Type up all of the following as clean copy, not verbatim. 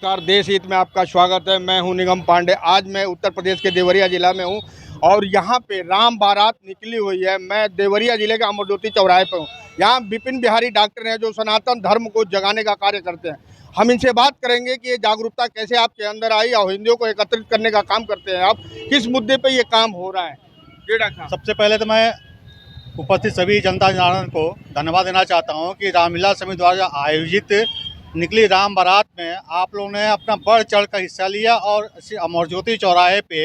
नमस्कार। देश हित में आपका स्वागत है। मैं हूं निगम पांडे। आज मैं उत्तर प्रदेश के देवरिया जिला में हूं और यहां पे राम बारात निकली हुई है। मैं देवरिया जिले के अमर ज्योति चौराहे पे हूं। यहां विपिन बिहारी डॉक्टर हैं जो सनातन धर्म को जगाने का कार्य करते हैं। हम इनसे बात करेंगे कि ये जागरूकता कैसे आपके अंदर आई और हिंदुओं को एकत्रित करने का काम करते हैं आप, किस मुद्दे पर ये काम हो रहा है। जी डॉक्टर साहब। सबसे पहले तो मैं उपस्थित सभी जनता जनार्दन को धन्यवाद देना चाहता हूं कि रामलीला समिति द्वारा आयोजित निकली राम बारात में आप लोगों ने अपना बढ़ चढ़ कर हिस्सा लिया और अमर ज्योति चौराहे पे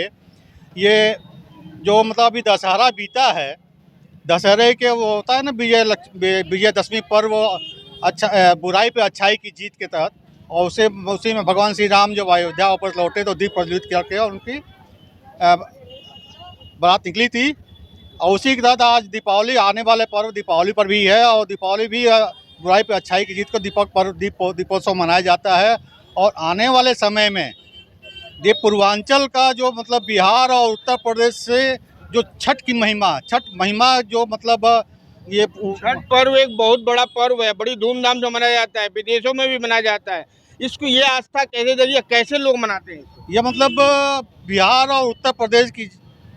ये जो मतलब अभी दशहरा बीता है, दशहरे के वो होता है ना विजयदशमी पर्व, अच्छा बुराई पे अच्छाई की जीत के तहत, और उसी में भगवान श्री राम जब अयोध्या वापस लौटे तो दीप प्रज्वलित करके और उनकी बारात निकली थी। और उसी के तहत आज दीपावली, आने वाले पर्व दीपावली पर भी है और दीपावली भी बुराई पे अच्छाई की जीत को दीपोत्सव मनाया जाता है। और आने वाले समय में ये पूर्वांचल का जो मतलब बिहार और उत्तर प्रदेश से जो छठ महिमा जो मतलब ये छठ पर्व एक बहुत बड़ा पर्व है, बड़ी धूमधाम से मनाया जाता है, विदेशों में भी मनाया जाता है। इसको ये आस्था कैसे जरिए कैसे लोग मनाते हैं? ये मतलब बिहार और उत्तर प्रदेश की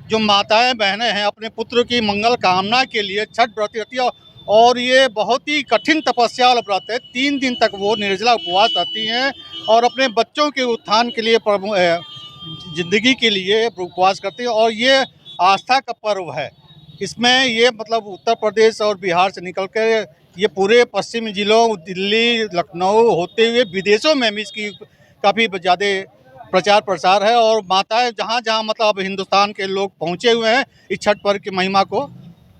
जो माताएं बहनें हैं अपने पुत्र की मंगल कामना के लिए छठ व्रत रहती है। और ये बहुत ही कठिन तपस्या वाला व्रत है। 3 दिन तक वो निर्जला उपवास रहती हैं और अपने बच्चों के उत्थान के लिए, जिंदगी के लिए उपवास करती हैं। और ये आस्था का पर्व है। इसमें ये मतलब उत्तर प्रदेश और बिहार से निकल कर ये पूरे पश्चिमी जिलों, दिल्ली, लखनऊ होते हुए विदेशों में भी इसकी काफ़ी ज़्यादा प्रचार प्रसार है। और माताएं जहाँ जहाँ मतलब अब हिंदुस्तान के लोग पहुँचे हुए हैं, इस छठ पर्व की महिमा को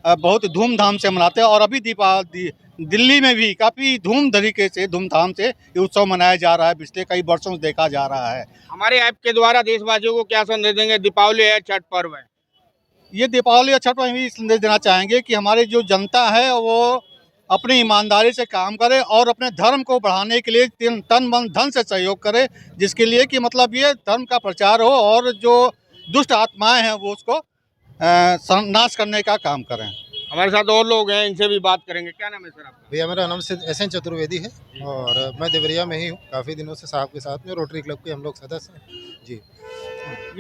बहुत धूमधाम से मनाते हैं। और अभी दिल्ली में भी काफ़ी धूमधाम से ये उत्सव मनाया जा रहा है। पिछले कई वर्षों से देखा जा रहा है। हमारे ऐप के द्वारा देशवासियों को क्या संदेश देंगे? दीपावली है, छठ पर्व है। ये दीपावली और छठ में भी संदेश देना चाहेंगे कि हमारी जो जनता है वो अपनी ईमानदारी से काम करे और अपने धर्म को बढ़ाने के लिए तन मन धन से सहयोग करे, जिसके लिए कि मतलब ये धर्म का प्रचार हो और जो दुष्ट आत्माएं हैं वो उसको नाश करने का काम करें। हमारे साथ और लोग हैं, इनसे भी बात करेंगे। क्या नाम है सर आपका? भैया मेरा नाम SN चतुर्वेदी है और मैं देवरिया में ही हूँ। काफ़ी दिनों से साहब के साथ में रोटरी क्लब के हम लोग सदस्य हैं जी।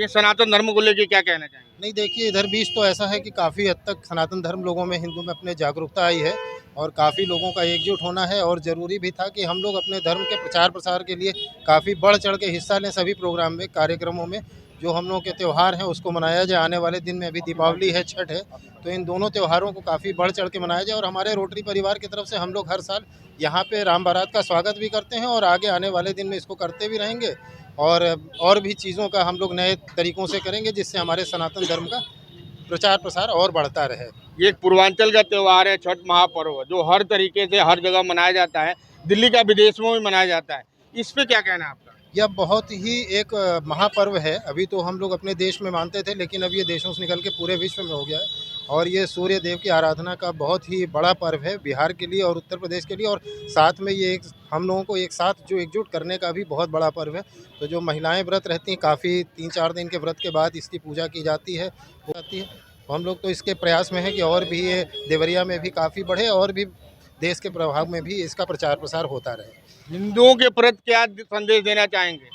ये सनातन धर्म को लेके क्या कहना चाहेंगे? नहीं देखिए, इधर बीच तो ऐसा है कि काफ़ी हद तक सनातन धर्म लोगों में, हिंदू में अपने जागरूकता आई है और काफ़ी लोगों का एकजुट होना है। और ज़रूरी भी था कि हम लोग अपने धर्म के प्रचार प्रसार के लिए काफ़ी बढ़ चढ़ के हिस्सा लें सभी प्रोग्राम में, कार्यक्रमों में। जो हम लोगों के त्यौहार हैं उसको मनाया जाए। आने वाले दिन में अभी दीपावली है, छठ है, तो इन दोनों त्योहारों को काफ़ी बढ़ चढ़ के मनाया जाए। और हमारे रोटरी परिवार की तरफ से हम लोग हर साल यहाँ पे राम बारात का स्वागत भी करते हैं और आगे आने वाले दिन में इसको करते भी रहेंगे। और भी चीज़ों का हम लोग नए तरीक़ों से करेंगे जिससे हमारे सनातन धर्म का प्रचार प्रसार और बढ़ता रहे। ये एक पूर्वांचल का त्यौहार है, छठ महापर्व, जो हर तरीके से हर जगह मनाया जाता है। दिल्ली का विदेश में भी मनाया जाता है। इस पे क्या कहना है आपका? यह बहुत ही एक महापर्व है। अभी तो हम लोग अपने देश में मानते थे, लेकिन अब ये देशों से निकल के पूरे विश्व में हो गया है। और ये सूर्य देव की आराधना का बहुत ही बड़ा पर्व है बिहार के लिए और उत्तर प्रदेश के लिए। और साथ में ये एक हम लोगों को एक साथ जो एकजुट करने का भी बहुत बड़ा पर्व है। तो जो महिलाएं व्रत रहती हैं, काफ़ी 3-4 दिन के व्रत के बाद इसकी पूजा की जाती है। तो हम लोग तो इसके प्रयास में हैं कि और भी ये देवरिया में भी काफ़ी बढ़े और भी देश के प्रभाव में भी इसका प्रचार प्रसार होता रहे। हिंदुओं के प्रति क्या संदेश देना चाहेंगे?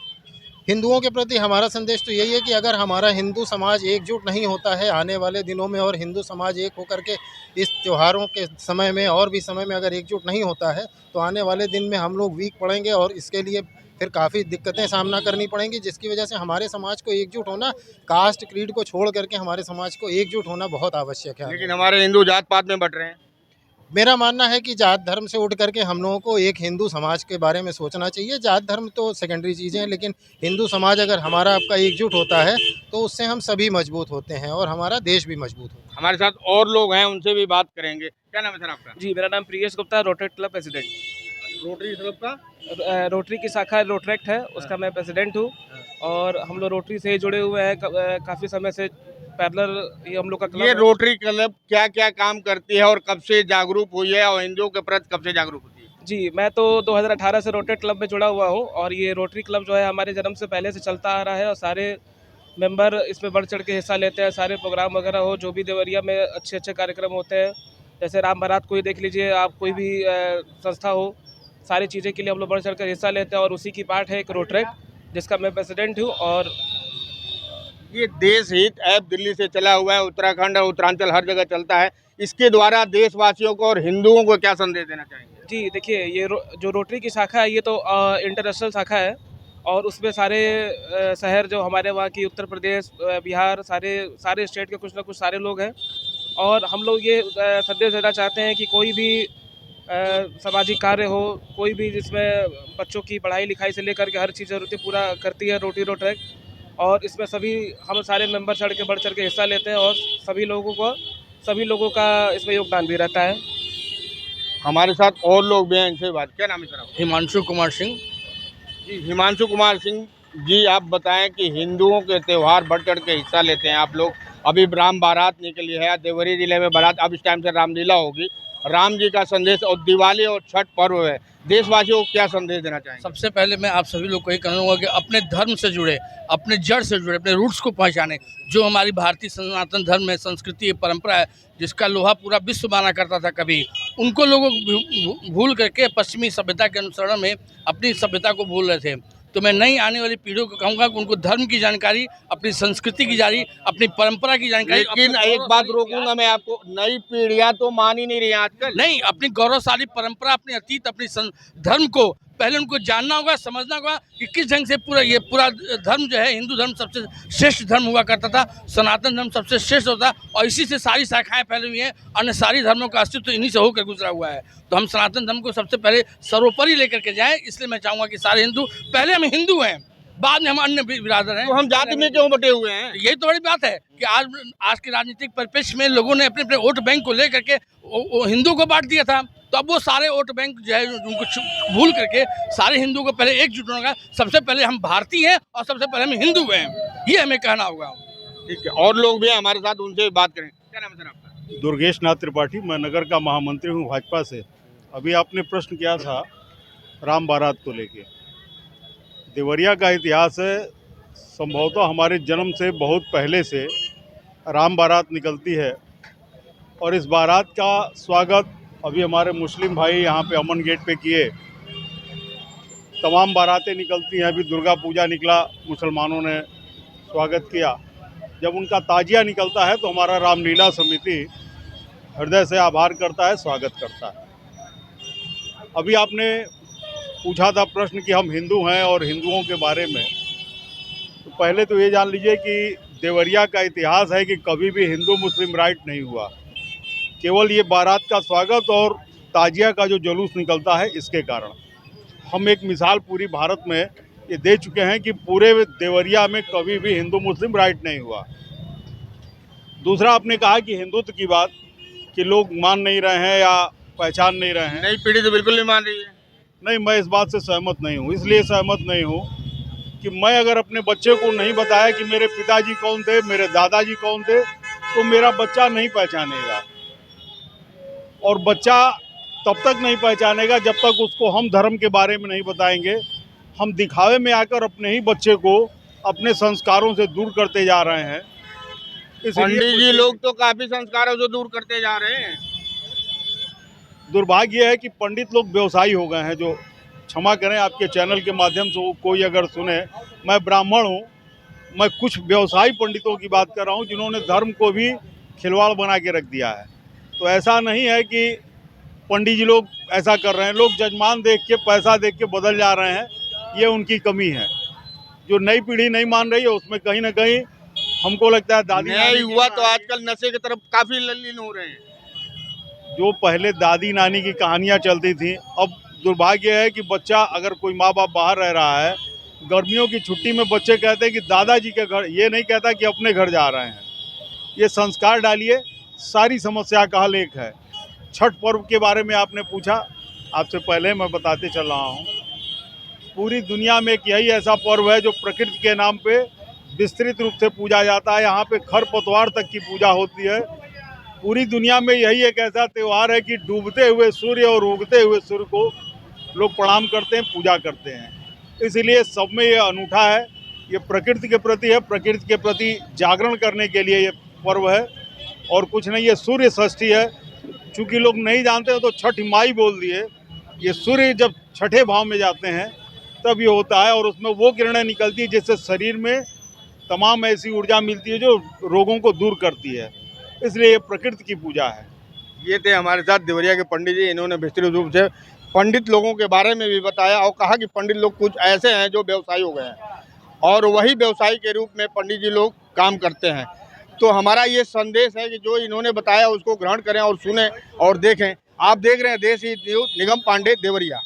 हिंदुओं के प्रति हमारा संदेश तो यही है कि अगर हमारा हिंदू समाज एकजुट नहीं होता है आने वाले दिनों में, और हिंदू समाज एक होकर के इस त्योहारों के समय में और भी समय में अगर एकजुट नहीं होता है, तो आने वाले दिन में हम लोग वीक पड़ेंगे और इसके लिए फिर काफ़ी दिक्कतें सामना करनी पड़ेंगी। जिसकी वजह से हमारे समाज को एकजुट होना, कास्ट क्रीड को छोड़ करके हमारे समाज को एकजुट होना बहुत आवश्यक है। लेकिन हमारे हिंदू जात पात में बट रहे हैं। मेरा मानना है कि जात धर्म से उठ करके हम लोगों को एक हिंदू समाज के बारे में सोचना चाहिए। जात धर्म तो सेकेंडरी चीज़ें हैं, लेकिन हिंदू समाज अगर हमारा आपका एकजुट होता है तो उससे हम सभी मजबूत होते हैं और हमारा देश भी मजबूत होता है। हमारे साथ और लोग हैं, उनसे भी बात करेंगे। क्या नाम है सर आपका? जी, मेरा नाम Priyesh Gupta, rotary club president. Rotary club का रोटरी की शाखा रोटरेक्ट है, उसका मैं प्रेसिडेंट हूँ। और हम लोग रोटरी से ही जुड़े हुए हैं काफ़ी समय से। पैरेलल ये हम लोग का क्लब ये है। रोटरी क्लब क्या क्या काम करती है और कब से जागरूक हुई है और हिंदुओं के प्रति कब से जागरूक होती है? जी, मैं तो 2018 से रोटरी क्लब में जुड़ा हुआ हूँ और ये रोटरी क्लब जो है हमारे जन्म से पहले से चलता आ रहा है और सारे मेंबर इसमें बढ़ चढ़ के हिस्सा लेते हैं। सारे प्रोग्राम वगैरह हो, जो भी देवरिया में अच्छे अच्छे कार्यक्रम होते हैं, जैसे राम बारात को ही देख लीजिए आप, कोई भी संस्था हो सारी चीज़ें के लिए हम लोग बढ़ चढ़ कर हिस्सा लेते हैं और उसी की पार्ट है एक रोड ट्रैक जिसका मैं प्रेसिडेंट हूँ। और ये देश हित ऐप दिल्ली से चला हुआ है, उत्तराखंड और उत्तरांचल हर जगह चलता है। इसके द्वारा देशवासियों को और हिंदुओं को क्या संदेश देना चाहेंगे? जी देखिए, ये जो रोटरी की शाखा है ये तो इंटरनेशनल शाखा है और उसमें सारे शहर जो हमारे वहाँ की उत्तर प्रदेश बिहार सारे स्टेट के कुछ ना कुछ सारे लोग हैं। और हम लोग ये संदेश देना चाहते हैं कि कोई भी सामाजिक कार्य हो, कोई भी जिसमें बच्चों की पढ़ाई लिखाई से लेकर के हर चीज़ ज़रूरतें पूरा करती है रोटरी रोड ट्रैक। और इसमें सभी हम सारे मेंबर बढ़ चढ़ के हिस्सा लेते हैं और सभी लोगों का इसमें योगदान भी रहता है। हमारे साथ और लोग भी हैं, इनसे बात। क्या नाम है सर आपका? हिमांशु कुमार सिंह। जी, हिमांशु कुमार सिंह जी, आप बताएं कि हिंदुओं के त्यौहार बढ़ चढ़ के हिस्सा लेते हैं आप लोग। अभी राम बारात निकली है, देवरी जिले में बारात, अब इस टाइम से रामलीला होगी। राम जी का संदेश और दिवाली और छठ पर्व है, देशवासियों को क्या संदेश देना चाहेंगे? सबसे पहले मैं आप सभी लोग को ये कहूँगा कि अपने धर्म से जुड़े, अपने जड़ से जुड़े, अपने रूट्स को पहचाने। जो हमारी भारतीय सनातन धर्म है, संस्कृति है, परंपरा है, जिसका लोहा पूरा विश्व माना करता था कभी, उनको लोगों को भूल करके पश्चिमी सभ्यता के अनुसरण में अपनी सभ्यता को भूल रहे थे। तो मैं नई आने वाली पीढ़ियों को कहूँगा कि उनको धर्म की जानकारी, अपनी संस्कृति की जानकारी, अपनी परंपरा की जानकारी। लेकिन एक बात रोकूंगा मैं आपको, नई पीढ़ियां तो मान ही नहीं रही आजकल। नहीं, अपनी गौरवशाली परंपरा, अपने अतीत, अपनी धर्म को पहले उनको जानना होगा, समझना होगा कि किस ढंग से पूरा धर्म जो है, हिंदू धर्म सबसे श्रेष्ठ धर्म हुआ करता था, सनातन धर्म सबसे श्रेष्ठ होता है और इसी से सारी शाखाएं फैली हुई हैं। अन्य सारी धर्मों का अस्तित्व इन्हीं से होकर गुजरा हुआ है। तो हम सनातन धर्म को सबसे पहले सर्वोपरि लेकर के जाएं। इसलिए मैं चाहूँगा कि सारे हिंदू, पहले हम हिंदू हैं, बाद में हम अन्य बिरादर हैं। तो हम जाति में क्यों बटे हुए हैं? यही तो बड़ी बात है कि आज के राजनीतिक परिप्रेक्ष्य में लोगों ने अपने अपने वोट बैंक को लेकर के हिंदू को बांट दिया था। तो अब वो सारे वोट बैंक जो है उनको भूल करके सारे हिंदुओं को पहले एकजुट होना होगा। सबसे पहले हम भारतीय हैं और सबसे पहले हम हिंदू हैं, ये हमें कहना होगा। ठीक है, और लोग भी हैं हमारे साथ, उनसे भी बात करें। क्या नाम है सर आपका? दुर्गेश नाथ त्रिपाठी, मैं नगर का महामंत्री हूँ भाजपा से। अभी आपने प्रश्न किया था राम बारात को लेके। देवरिया का इतिहास है, संभवतः हमारे जन्म से बहुत पहले से राम बारात निकलती है और इस बारात का स्वागत अभी हमारे मुस्लिम भाई यहाँ पे अमन गेट पे किए। तमाम बारातें निकलती हैं, अभी दुर्गा पूजा निकला, मुसलमानों ने स्वागत किया। जब उनका ताजिया निकलता है तो हमारा रामलीला समिति हृदय से आभार करता है, स्वागत करता है। अभी आपने पूछा था प्रश्न कि हम हिंदू हैं और हिंदुओं के बारे में, तो पहले तो ये जान लीजिए कि देवरिया का इतिहास है कि कभी भी हिंदू मुस्लिम राइट नहीं हुआ। केवल ये बारात का स्वागत और ताजिया का जो जुलूस निकलता है, इसके कारण हम एक मिसाल पूरी भारत में ये दे चुके हैं कि पूरे देवरिया में कभी भी हिंदू मुस्लिम राइट नहीं हुआ। दूसरा, आपने कहा कि हिंदुत्व की बात, कि लोग मान नहीं रहे हैं या पहचान नहीं रहे हैं। नई पीढ़ी तो बिल्कुल नहीं मान रही है। नहीं, मैं इस बात से सहमत नहीं हूँ। इसलिए सहमत नहीं हूँ कि मैं अगर अपने बच्चे को नहीं बताया कि मेरे पिताजी कौन थे, मेरे दादाजी कौन थे, तो मेरा बच्चा नहीं पहचानेगा। और बच्चा तब तक नहीं पहचानेगा जब तक उसको हम धर्म के बारे में नहीं बताएंगे। हम दिखावे में आकर अपने ही बच्चे को अपने संस्कारों से दूर करते जा रहे हैं। पंडित जी लोग तो काफी संस्कारों से दूर करते जा रहे हैं। दुर्भाग्य है कि पंडित लोग व्यवसायी हो गए हैं। जो क्षमा करें, आपके चैनल के माध्यम से कोई अगर सुने, मैं ब्राह्मण हूँ, मैं कुछ व्यवसायी पंडितों की बात कर रहा हूँ जिन्होंने धर्म को भी खिलवाड़ बना के रख दिया है। तो ऐसा नहीं है कि पंडित जी लोग ऐसा कर रहे हैं, लोग जजमान देख के, पैसा देख के बदल जा रहे हैं, ये उनकी कमी है। जो नई पीढ़ी नहीं मान रही है उसमें कहीं ना कहीं हमको लगता है दादी युवा तो आजकल नशे की तरफ काफी लीन हो रहे हैं। जो पहले दादी नानी की कहानियाँ चलती थी, अब दुर्भाग्य है कि बच्चा, अगर कोई माँ बाप बाहर रह रहा है, गर्मियों की छुट्टी में बच्चे कहते हैं कि दादाजी के घर, ये नहीं कहता कि अपने घर जा रहे हैं। ये संस्कार डालिए, सारी समस्या का हल एक है। छठ पर्व के बारे में आपने पूछा, आपसे पहले मैं बताते चल रहा हूँ। पूरी दुनिया में एक यही ऐसा पर्व है जो प्रकृति के नाम पे विस्तृत रूप से पूजा जाता है। यहाँ पे खरपतवार तक की पूजा होती है। पूरी दुनिया में यही एक ऐसा त्यौहार है कि डूबते हुए सूर्य और उगते हुए सूर्य को लोग प्रणाम करते हैं, पूजा करते हैं। इसलिए सब में ये अनूठा है, ये प्रकृति के प्रति है, प्रकृति के प्रति जागरण करने के लिए ये पर्व है और कुछ नहीं। ये सूर्य षष्ठी है, चूँकि लोग नहीं जानते हैं तो छठ माई बोल दिए। ये सूर्य जब छठे भाव में जाते हैं तब ये होता है, और उसमें वो किरणें निकलती है जिससे शरीर में तमाम ऐसी ऊर्जा मिलती है जो रोगों को दूर करती है। इसलिए ये प्रकृति की पूजा है। ये थे हमारे साथ देवरिया के पंडित जी। इन्होंने विस्तृत रूप से पंडित लोगों के बारे में भी बताया और कहा कि पंडित लोग कुछ ऐसे हैं जो व्यवसायी हो गए हैं और वही व्यवसायी के रूप में पंडित जी लोग काम करते हैं। तो हमारा ये संदेश है कि जो इन्होंने बताया उसको ग्रहण करें और सुने और देखें। आप देख रहे हैं देश ही न्यूज़, निगम पांडे, देवरिया।